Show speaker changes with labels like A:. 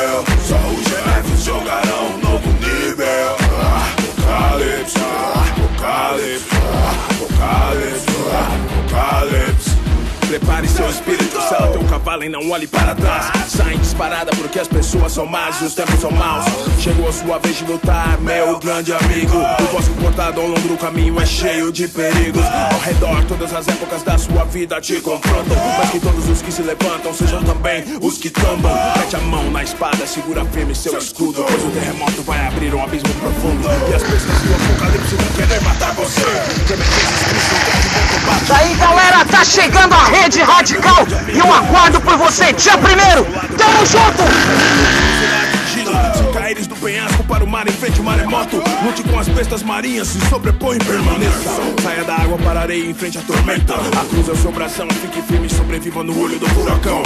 A: nível. Só os GFs jogarão um novo nível. Apocalipse, apocalipse, apocalipse, apocalipse. Prepare seu espírito, sela teu cavalo e não olhe para trás. Saem disparada porque as pessoas são más e os tempos são maus. Chegou a sua vez de lutar, meu grande amigo. O vosso cortado ao longo do caminho é cheio de perigos. Ao redor, todas as épocas da sua vida te confrontam. Mas que todos os que se levantam sejam também os que tombam. Mete a mão na espada, segura firme seu escudo, pois o terremoto vai abrir um abismo profundo. E as bestas do apocalipse vão querer matar você.
B: Daí galera, tá chegando a Rede Radical e eu aguardo por você, dia 1º, tamo junto!
A: Se caíres do penhasco para o mar, enfrente o maremoto. Lute com as bestas marinhas, se sobrepõe e permaneça. Saia da água para a areia, enfrente a tormenta. A cruz é o seu bração, fique firme e sobreviva no olho do furacão.